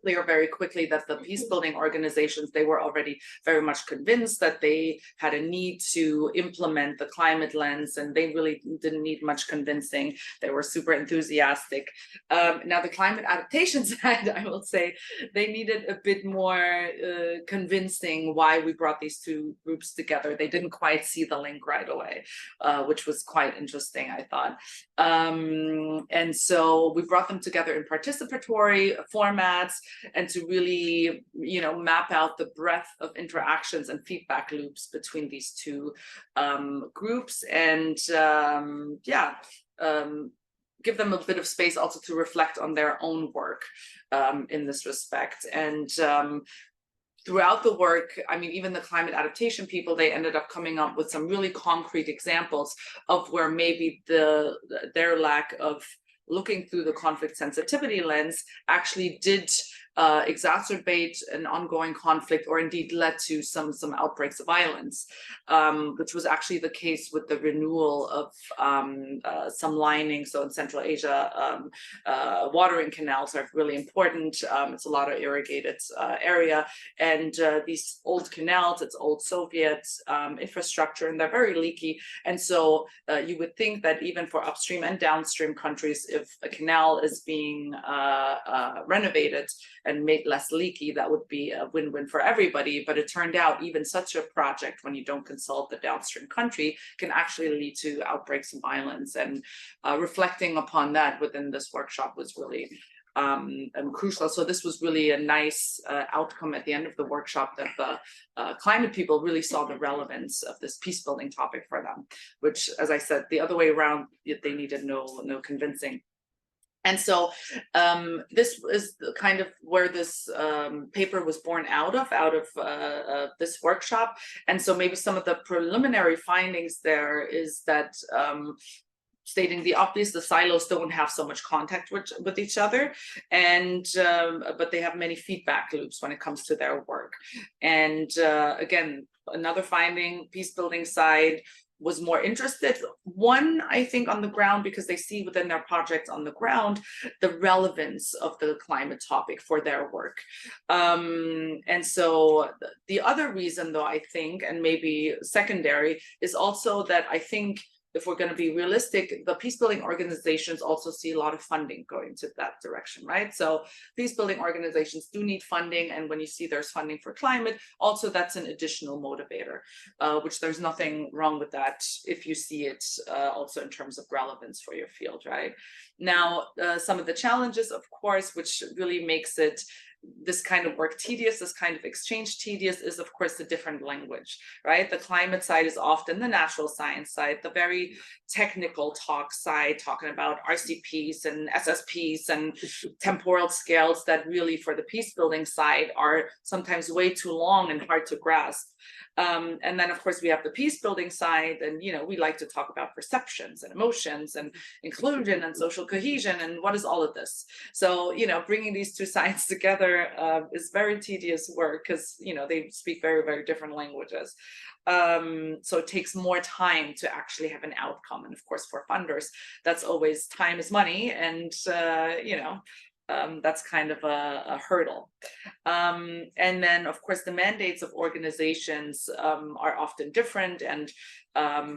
[SPEAKER 5] clear very quickly that the peace building organizations, they were already very much convinced that they had a need to implement the climate lens, and they really didn't need much convincing. They were super enthusiastic. Now the climate adaptation side, I will say, they needed a bit more convincing why we brought these two groups together. They didn't quite see the link right away, which was quite interesting, I thought. And so we brought them together in participatory formats, and to really, you know, map out the breadth of interactions and feedback loops between these two groups, and give them a bit of space also to reflect on their own work in this respect. And throughout the work, I mean, even the climate adaptation people, they ended up coming up with some really concrete examples of where maybe their lack of looking through the conflict sensitivity lens actually did exacerbate an ongoing conflict or indeed led to some outbreaks of violence, which was actually the case with the renewal of some lining. So in Central Asia, watering canals are really important. It's a lot of irrigated area, and these old canals, it's old Soviet infrastructure, and they're very leaky. And so you would think that even for upstream and downstream countries, if a canal is being renovated and made less leaky, that would be a win-win for everybody. But it turned out even such a project, when you don't consult the downstream country, can actually lead to outbreaks of violence. And reflecting upon that within this workshop was really crucial. So this was really a nice outcome at the end of the workshop, that the climate people really saw the relevance of this peace building topic for them, which, as I said, the other way around, they needed no convincing. And so this is kind of where this paper was born out of this workshop. And so maybe some of the preliminary findings there is that stating the obvious, the silos don't have so much contact with each other, and but they have many feedback loops when it comes to their work. And again, another finding, peace building side was more interested, one, I think, on the ground, because they see within their projects on the ground the relevance of the climate topic for their work. And so the other reason, though, I think, and maybe secondary, is also that I think, if we're going to be realistic, the peace building organizations also see a lot of funding going to that direction, right? So peace building organizations do need funding, and when you see there's funding for climate, also that's an additional motivator, which there's nothing wrong with that if you see it also in terms of relevance for your field, right? Now, some of the challenges, of course, which really makes it this kind of work tedious, this kind of exchange tedious, is of course the different language, right? The climate side is often the natural science side, the very technical talk side, talking about RCPs and SSPs and temporal scales that really for the peace building side are sometimes way too long and hard to grasp. And then of course we have the peace building side, and we like to talk about perceptions and emotions and inclusion and social cohesion and what is all of this. So bringing these two sides together is very tedious work, because they speak very, very different languages. So it takes more time to actually have an outcome, and of course for funders, that's always time is money, and that's kind of a hurdle. And then, of course, the mandates of organizations are often different. And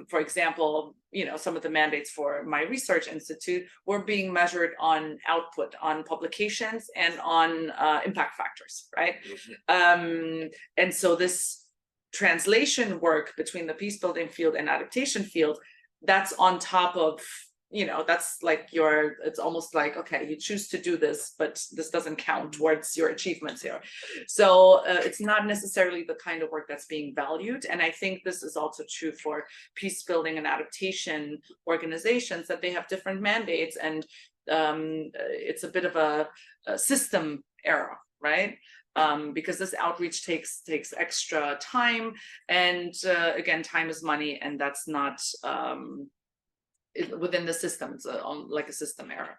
[SPEAKER 5] for example, some of the mandates for my research institute were being measured on output, on publications, and on impact factors, right? Mm-hmm. And so this translation work between the peace building field and adaptation field, that's on top of that's like it's almost like, okay, you choose to do this, but this doesn't count towards your achievements here. So it's not necessarily the kind of work that's being valued. And I think this is also true for peace building and adaptation organizations, that they have different mandates, and it's a bit of a system error, right? Because this outreach takes extra time, and again, time is money, and that's not within the system. It's like a system error.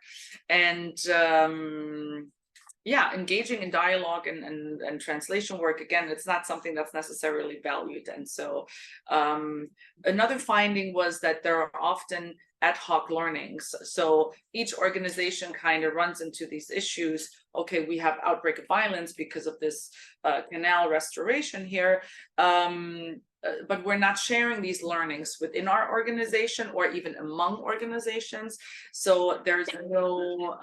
[SPEAKER 5] And engaging in dialogue and translation work, again, it's not something that's necessarily valued. And so another finding was that there are often ad hoc learnings. So each organization kind of runs into these issues. Okay, we have outbreak of violence because of this canal restoration here. But we're not sharing these learnings within our organization or even among organizations. So there's no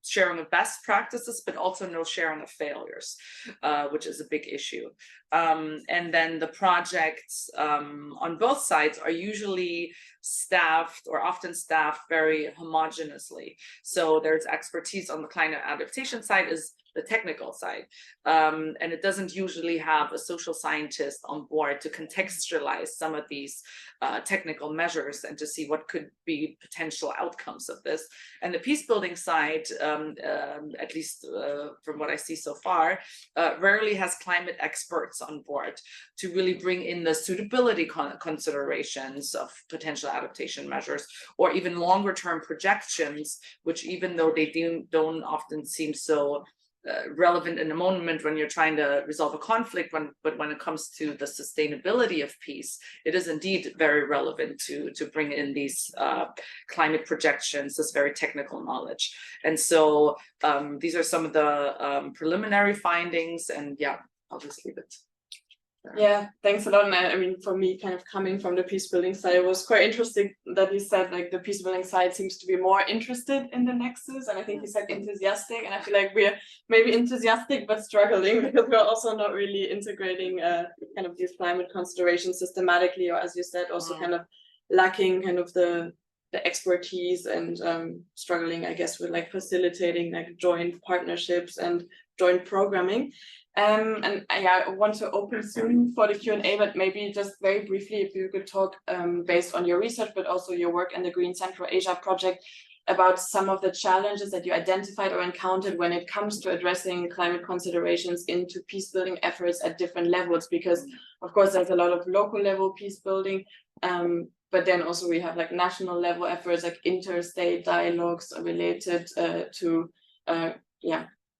[SPEAKER 5] sharing of best practices, but also no sharing of failures, which is a big issue. And then the projects on both sides are usually staffed, or often staffed, very homogeneously. So there's expertise on the climate adaptation side is the technical side. And it doesn't usually have a social scientist on board to contextualize some of these technical measures and to see what could be potential outcomes of this. And the peace building side, at least from what I see so far, rarely has climate experts on board to really bring in the suitability considerations of potential adaptation measures, or even longer term projections, which even though they don't often seem so relevant in the moment when you're trying to resolve a conflict, but when it comes to the sustainability of peace, it is indeed very relevant to bring in these climate projections, this very technical knowledge. And so these are some of the preliminary findings, and yeah, I'll just leave it.
[SPEAKER 1] Yeah, thanks a lot. And I mean, for me, kind of coming from the peace building side, it was quite interesting that you said like the peace building side seems to be more interested in the nexus. And I think you said enthusiastic. And I feel like we're maybe enthusiastic, but struggling because we're also not really integrating kind of these climate considerations systematically, or as you said, also kind of lacking kind of the expertise and struggling, I guess, with like facilitating like joint partnerships and joint programming. And I want to open soon for the Q&A, but maybe just very briefly, if you could talk based on your research, but also your work in the Green Central Asia project, about some of the challenges that you identified or encountered when it comes to addressing climate considerations into peace building efforts at different levels, because of course there's a lot of local level peace building, but then also we have like national level efforts, like interstate dialogues related to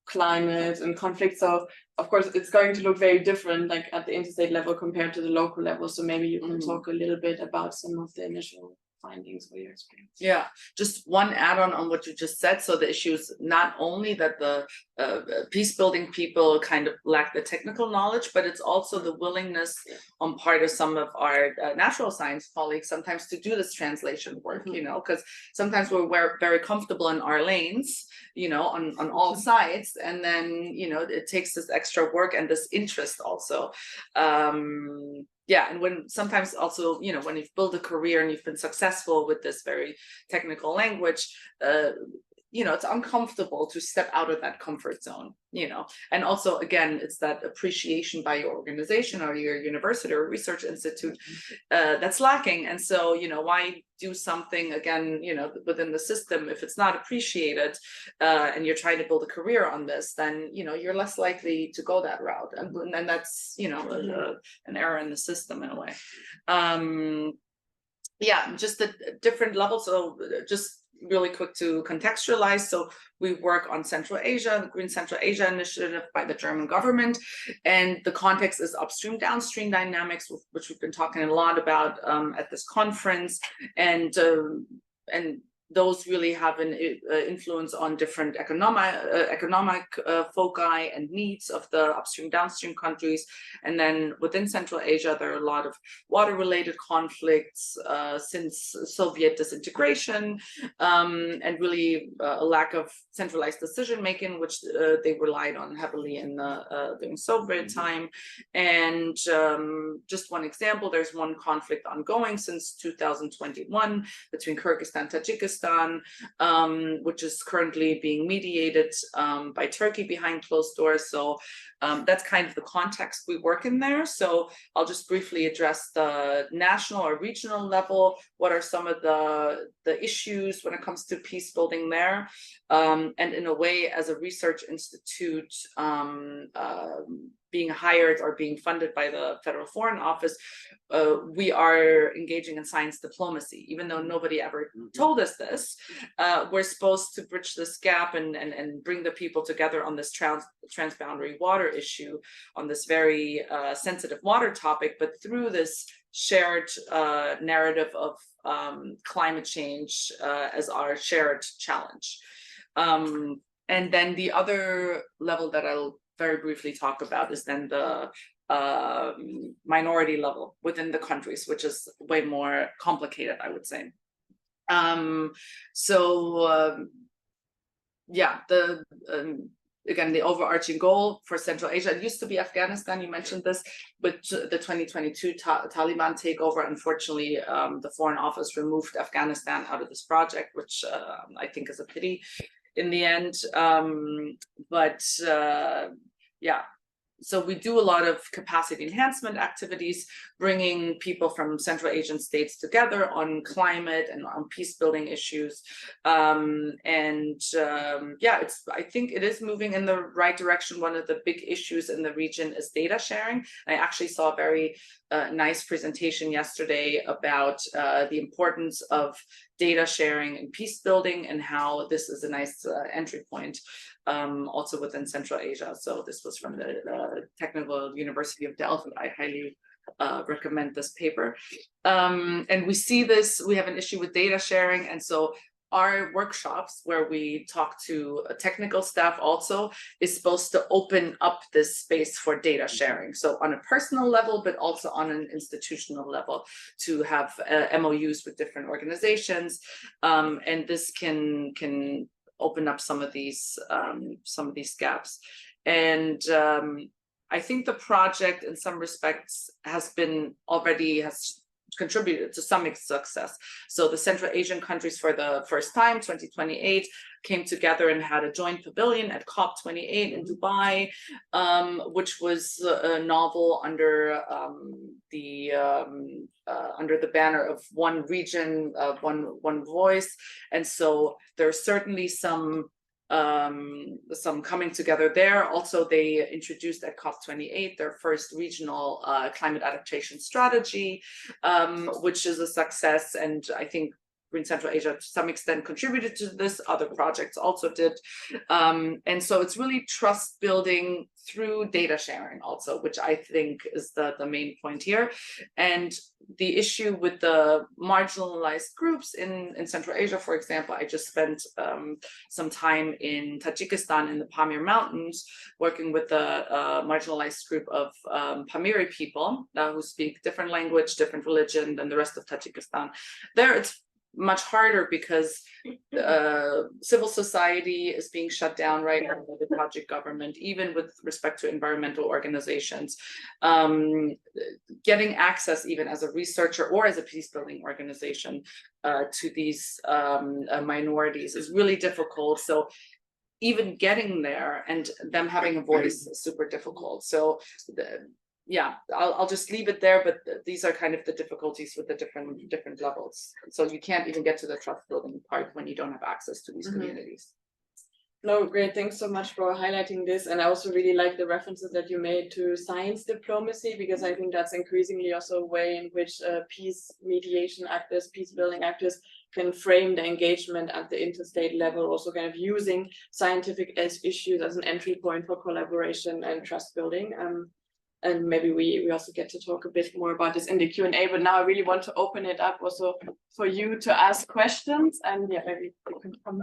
[SPEAKER 1] climate and conflict. So of course it's going to look very different like at the interstate level compared to the local level. So maybe you can talk a little bit about some of the initial findings or your experience.
[SPEAKER 5] Yeah, just one add-on on what you just said. So the issue is not only that the peace building people kind of lack the technical knowledge, but it's also the willingness on part of some of our natural science colleagues sometimes to do this translation work, you know, because sometimes we're very comfortable in our lanes, you know, on all sides, and then, you know, it takes this extra work and this interest also. Yeah, and when sometimes also, you know, when you've built a career and you've been successful with this very technical language, you know, it's uncomfortable to step out of that comfort zone, you know. And also, again, it's that appreciation by your organization or your university or research institute that's lacking. And so, you know, why do something, again, you know, within the system if it's not appreciated and you're trying to build a career on this, then, you know, you're less likely to go that route. And that's, you know, an error in the system in a way. Yeah, just at different levels. So just really quick to contextualize. So we work on Central Asia, the Green Central Asia initiative by the German government. And the context is upstream, downstream dynamics, which we've been talking a lot about at this conference. And those really have an influence on different economic foci and needs of the upstream downstream countries. And then within Central Asia, there are a lot of water-related conflicts since Soviet disintegration, and really a lack of centralized decision-making, which they relied on heavily in during Soviet time. And just one example, there's one conflict ongoing since 2021 between Kyrgyzstan and Tajikistan, which is currently being mediated by Turkey behind closed doors. So that's kind of the context we work in there. So I'll just briefly address the national or regional level. What are some of the issues when it comes to peace building there? And in a way, as a research institute, being hired or being funded by the Federal Foreign Office, we are engaging in science diplomacy. Even though nobody ever told us this, we're supposed to bridge this gap and bring the people together on this transboundary water issue, on this very sensitive water topic, but through this shared narrative of climate change as our shared challenge. And then the other level that I'll very briefly talk about is then the minority level within the countries, which is way more complicated, I would say. Again, the overarching goal for Central Asia, it used to be Afghanistan, you mentioned this, but the 2022 Taliban takeover, unfortunately, the Foreign Office removed Afghanistan out of this project, which I think is a pity in the end. Yeah, so we do a lot of capacity enhancement activities, bringing people from Central Asian states together on climate and on peace building issues. Yeah, I think it is moving in the right direction. One of the big issues in the region is data sharing. I actually saw a very nice presentation yesterday about the importance of data sharing and peace building, and how this is a nice entry point also within Central Asia. So this was from the Technical University of Delft. I highly recommend this paper. And we see this, we have an issue with data sharing. And so our workshops where we talk to technical staff also is supposed to open up this space for data sharing. So on a personal level, but also on an institutional level to have MOUs with different organizations. And this can open up some of these gaps. And I think the project in some respects has contributed to some success. So the Central Asian countries for the first time, 2028, came together and had a joint pavilion at COP28 in Dubai, which was novel under the banner of one region, one voice. And so there's certainly some coming together there. Also, they introduced at COP28 their first regional climate adaptation strategy, which is a success. And I think Green Central Asia to some extent contributed to this, other projects also did. And so it's really trust building through data sharing also, which I think is the main point here. And the issue with the marginalized groups in Central Asia, for example, I just spent some time in Tajikistan in the Pamir Mountains, working with a marginalized group of Pamiri people who speak different language, different religion than the rest of Tajikistan. There it's much harder because civil society is being shut down right now by the Tajik government, even with respect to environmental organizations. Getting access even as a researcher or as a peace building organization to these minorities is really difficult. So even getting there and them having a voice is super difficult. So yeah, I'll just leave it there, but these are kind of the difficulties with the different levels. So you can't even get to the trust building part when you don't have access to these communities.
[SPEAKER 1] No, great. Thanks so much for highlighting this. And I also really like the references that you made to science diplomacy, because I think that's increasingly also a way in which peace mediation actors, peace building actors can frame the engagement at the interstate level, also kind of using scientific issues as an entry point for collaboration and trust building. And maybe we also get to talk a bit more about this in the Q&A, but now I really want to open it up also for you to ask questions. And yeah, maybe you can come